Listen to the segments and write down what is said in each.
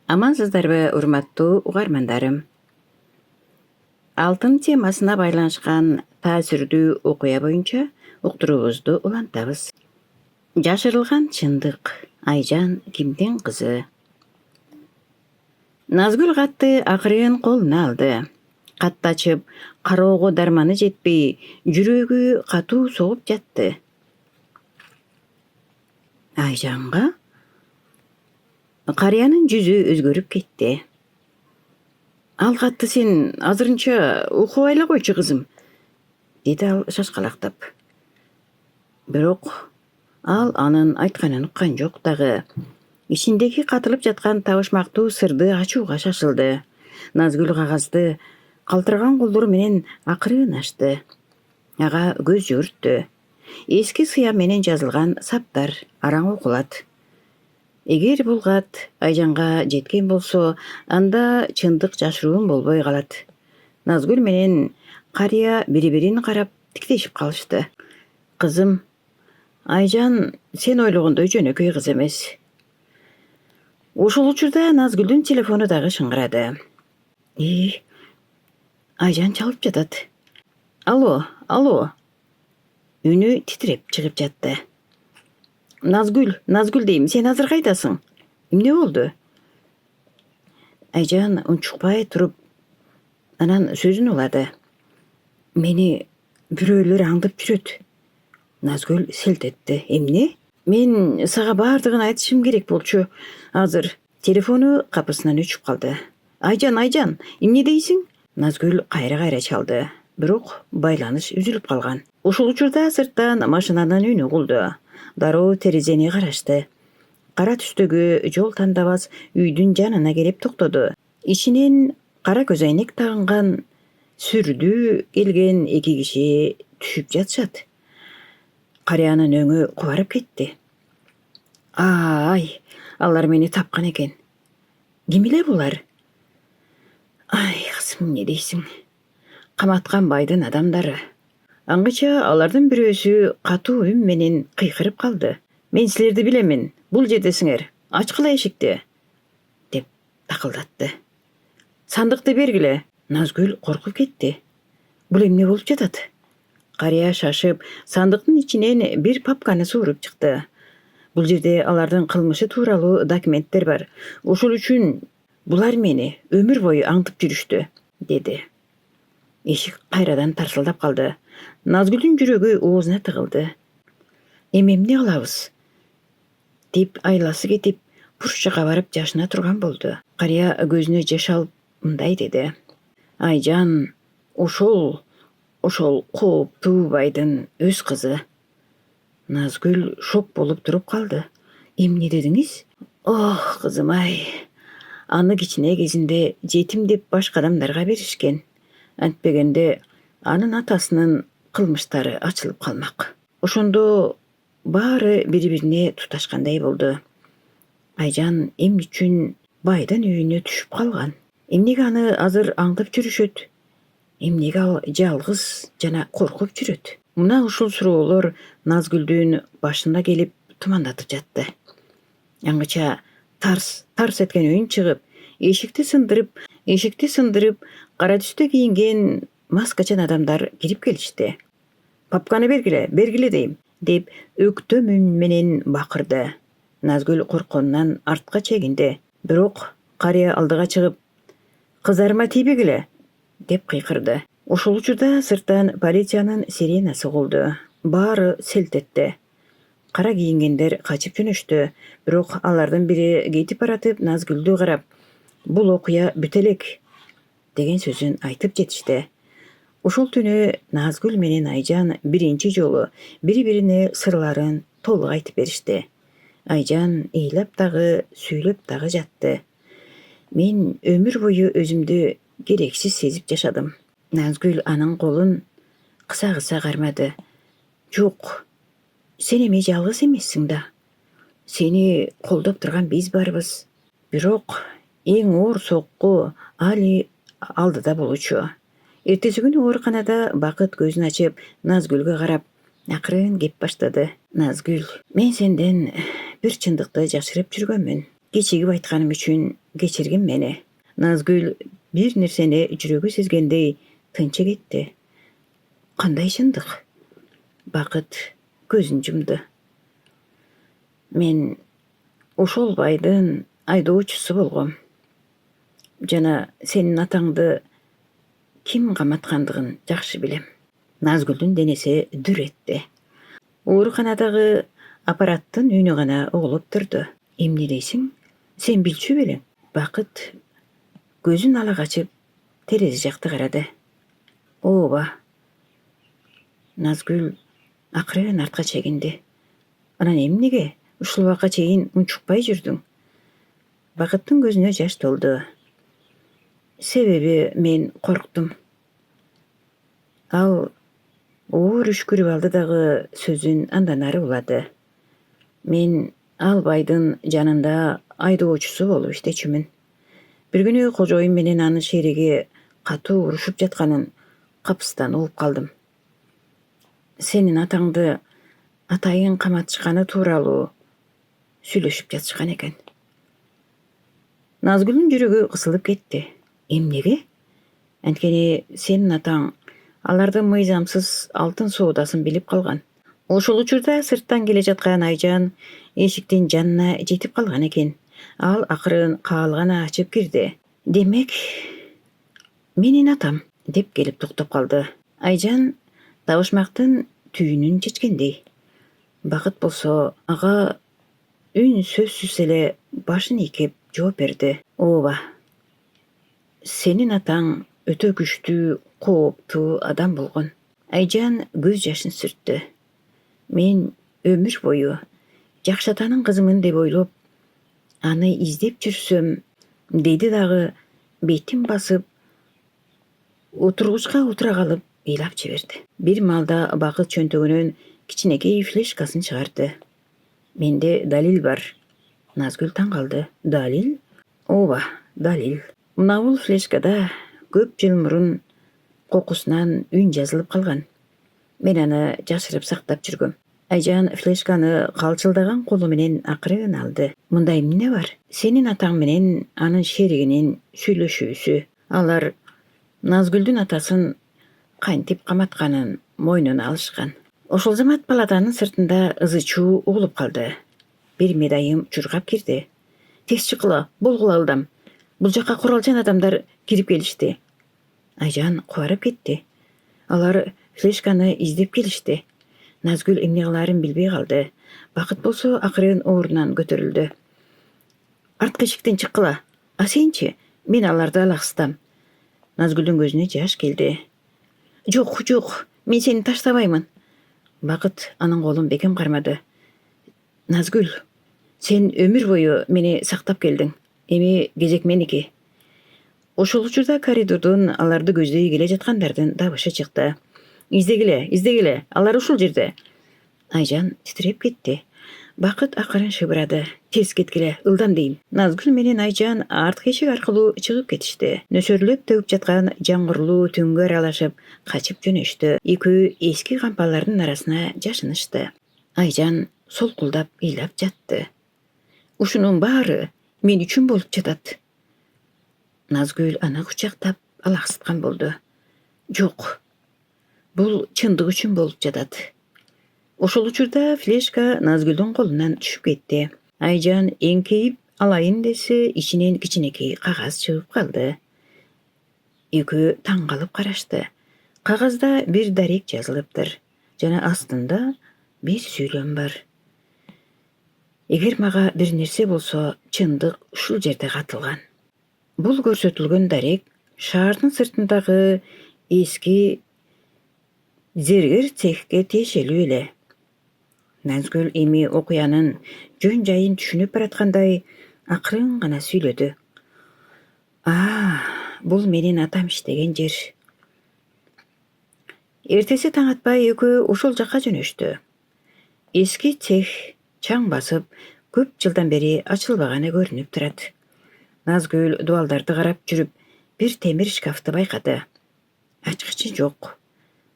Амансыздарбы, урматтуу угармандарым. Алтын темасына байланышкан таасирдүү окуя боюнча уктуруубузду улантабыз. Жашырылган чындык. Айжан кимдин кызы? Назгүл катты акырын колуна алды. Катты ачып, кароого дарманы жетпей, жүрөгү катуу согуп жатты. Айжанга карыянын жүзү өзгөрүп кетти. Ал катты сен азырынча окубай эле койчу кызым, деди ал шашкалактап. Бирок ал анын айтканын уккан жок дагы. Ичиндеги катылып жаткан табышмактуу сырды ачууга шашылды. Назгүл кагазды калтыраган колдору менен акырын ачты. Ага көз жүгүрттү. Эски сыя менен жазылган саптар араң окулат. Эгер бул кат Айжанга жеткен болсо, анда чындык жашыруун болбой калат. Назгүл менен карыя бири-бирин карап тиктешип калышты. Кызым, Айжан сен ойлогондой жөнөкөй кыз эмес. Ошол учурда Назгүлдүн телефону дагы шыңгырады. Айжан чалып жатат. Алло. Үнү титиреп чыгып жатты. Назгүл дейм, сен азыр кайдасың? Эмне болду? Айжан унчукпай туруп, анан сөзүн улады. Мени бирөөлөр аңдып жүрөт. Назгүл селт этти. Эмне? Мен сага баардыгын айтышым керек болчу. Азыр телефону капысынан өчүп калды. Айжан, эмне дейсиң? Назгүл кайра чалды. Бирок байланыш үзүлүп калган. Ошол учурда сырттан машинанын үнү угулду. Дароо терезени карашты. Кара түстөгү жол тандабас үйдүн жанына келип токтоду. Ичинен кара көз айнек тагынган, сүрдүү келген эки киши түшүп жатышат. Карыянын өңү кубарып кетти. Алар мени тапкан экен. Ким эле булар? Кызым, эмне дейсиң? Каматкан байдын адамдары. Аңгыча алардын бирөөсү катуу үн менен кыйкырып калды. Мен силерди билемин, бул жердесиңер, ачкыла эшикти, деп такылдатты. Сандыкты бергиле. Назгүл коркуп кетти. Бул эмне болуп жатат? Карыя шашып, сандыктын ичинен бир папканы сууруп чыкты. Бул жерде алардын кылмышы тууралуу документтер бар. Ошол үчүн булар мени өмүр бою аңдып жүрүштү, деди. Эшик кайрадан тарсылдап калды. Назгүлдүн жүрөгү оозуна тыгылды. Эмне кылабыз? Деп айласы кетип, буш жака барып жашына турган болду. Карыя көзүнө жаш алып мындай деди. Айжан, ошол кооптуу байдын өз кызы. Назгүл шок болуп туруп калды. Эмне дедиңиз? Кызым ай. Аны кичине кезинде жетим деп башка адамдарга беришкен. Антпегенде анын атасынын кылмыштары ачылып калмак. Ошондо баары бири-бирине туташкандай болду. Айжан эмне үчүн байдын үйүнө түшүп калган? Эмнеге аны азыр аңдып жүрүшөт? Эмнеге ал жалгыз жана коркуп жүрөт? Мына ушул суроолор Назгүлдүн башына келип тумандатып жатты. Аңгыча тарс эткен үн чыгып, эшикти сындырып, кара түстө кийинген маскачан адамдар кирип келишти. Папканы бергиле дейм, деп өктөм үн менен бакырды. Назгүл коркконунан артка чегинди. Бирок карыя алдыга чыгып, кыздарыма тийбегиле, деп кыйкырды. Ошол учурда сырттан полициянын сиренасы угулду. Баары селт этти. Кара кийингендер качып жөнөштү. Бирок алардын бири кетип баратып Назгүлдү карап, бул окуя бүтө элек, деген сөзүн айтып жетишти. Ошол түнү Назгүл менен Айжан биринчи жолу бири-бирине сырларын толук айтып беришти. Айжан ыйлап дагы, сүйлөп дагы жатты. Мен өмүр бою өзүмдү керексиз сезип жашадым. Назгүл анын колун кыса кармады. Жок, сен эми жалгыз эмессиң да. Сени колдоп турган биз барбыз. Бирок эң оор сокку али алдыда болчу. Эртеси күнү ооруканада Бакыт көзүн ачып Назгүлгө карап акырын кеп баштады. Назгүл, мен сенден бир чындыкты жашырып жүргөнмүн. Кечигип айтканым үчүн кечиргин мени. Назгүл бир нерсени жүрөгү сезгендей тынчы кетти. Кандай чындык? Бакыт көзүн жумду. Мен ошол байдын айдоочусу болгом. Жана сенин атаңды ким каматкандыгын жакшы билем. Назгүлдүн денеси дүр этти. Ооруканадагы аппараттын үнү гана угулуп турду. Эмне дейсиң? Сен билчү белең? Бакыт көзүн ала качып терезе жакты карады. Ооба. Назгүл акырын артка чегинди. Анан эмнеге ушул убакка чейин унчукпай жүрдүң? Бакыттын көзүнө жаш толду. Себеби мен корктум. Ал оор үшкүрүп алды дагы сөзүн андан ары улады. Мен ал байдын жанында айдоочусу болуп иштечүмүн. Бир күнү кожоюн менен анын шериги катуу урушуп жатканын капыстан угуп калдым. Сенин атаңды атайын каматышканы тууралуу сүйлөшүп жатышкан экен. Назгүлдүн жүрөгү кысылып кетти. Эмнеге? Анткени сенин атаң алардын мыйзамсыз алтын соодасын билип калган. Ошол учурда сырттан келе жаткан Айжан эшиктин жанына жетип калган экен. Ал акырын каалгана ачып кирди. Демек, менин атам деп келип токтоп калды. Айжан табышмактын түйүнүн чечкендей. Бакыт болсо ага үн сөзсүз эле башын ийкеп жооп берди. Ооба. Сенин атаң өтө күчтүү, кооптуу адам болгон. Айжан көз жашын сүрттү. Мен өмүр бою жакшатанын кызымын деп ойлоп, аны издеп жүрсөм, деди дагы бетин басып, отургучка отура калып ыйлап жиберди. Бир маалда Бакыт чөнтөгүнөн кичинекей флешкасын чыгарды. Менде далил бар. Назгүл таң калды. Далил? Ооба, далил. Мына флешкада көп жыл мурун кокусунан үн жазылып калган. Мен аны жашырып сактап жүргөм. Айжан флешканы калчылдаган колу менен акырын алды. Мында эмне бар? Сенин атаң менен анын шеригинин сүйлөшүүсү. Алар Назгүлдүн атасын кантип каматканын мойнуна алышкан. Ошол замат палатанын сыртында ызы чуу угулуп калды. Бир медайым чургап кирди. Тез чыккыла, болгула ылдам. Бул жакка куралчан адамдар кирип келишти. Айжан кубарып кетти. Алар флешканы издеп келишти. Назгүл эмне кылаарын билбей калды. Бакыт болсо акырын ордунан көтөрүлдү. Арткы эшиктен чыккыла. А сенчи? Мен аларды алаксытам. Назгүлдүн көзүнө жаш келди. Жок, жок, мен сени таштабаймын. Бакыт анын колун бекем кармады. Назгүл, сен өмүр бою мени сактап келдиң. Эми кезек меники. Ошол учурда коридордон аларды көздөй келе жаткандардын дабышы чыкты. Издегиле, алар ушул жерде. Айжан титиреп кетти. Бакыт акырын шыбырады. Тез кеткиле, ылдам дейм. Назгүл менен Айжан арткы эшик аркылуу чыгып кетишти. Нөсөрлөп төгүп жаткан жаңгырлуу түнгө аралашып качып жөнөштү. Экөө эски кампалардын арасына жашынышты. Айжан солкулдап ыйлап жатты. Ушунун баары мен үчүн болуп жатат. Назгүл аны кучактап алаксыткан болду. Жок, бул чындык үчүн болуп жатат. Ошол учурда флешка Назгүлдүн колунан түшүп кетти. Айжан эңкейип алайын десе, ичинен кичинекей кагаз чыгып калды. Экөө таң калып карашты. Кагазда бир дарек жазылыптыр. Жана астында бир сүйлөм бар. Эгер мага бир нерсе болсо, чындык ушул жерде катылган. Бул көрсөтүлгөн дарек шаардын сыртындагы эски зергер цехке тиешелүү эле. Назгүл эми окуянын жөн жайын түшүнүп бараткандай акырын гана сүйлөдү. Бул менин атам иштеген жер. Эртеси таң атпай экөө ошол жакка жөнөштү. Эски цех чаң басып, көп жылдан бери ачылбаганы көрүнүп турат. Назгүл дубалдарды карап жүрүп, бир темир шкафты байкады. Ачкычы жок.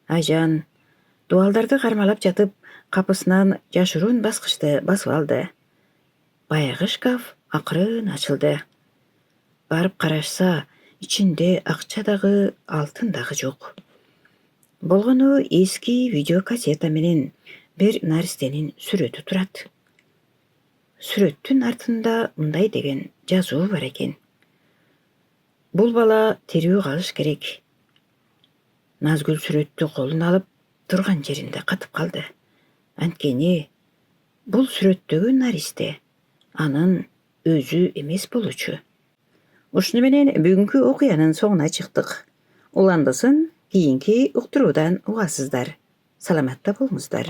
Айжан дубалдарды кармалап жатып, капысынан жашыруун баскычты басып алды. Баягы шкаф акырын ачылды. Барып карашса, ичинде акча дагы, алтын дагы жок. Болгону эски видеокассета менен бир наристенин сүрөтү турат. Сүрөттүн артында мындай деген жазуу бар экен. Бул бала тирүү калыш керек. Назгүл сүрөттү колуна алып, турган жеринде катып калды. Анткени бул сүрөттөгү наристе анын өзү эмес болчу. Ушуну менен бүгүнкү окуянын соңуна чыктык. Уландысын кийинки уктуруудан угасыздар. Саламатта болуңуздар.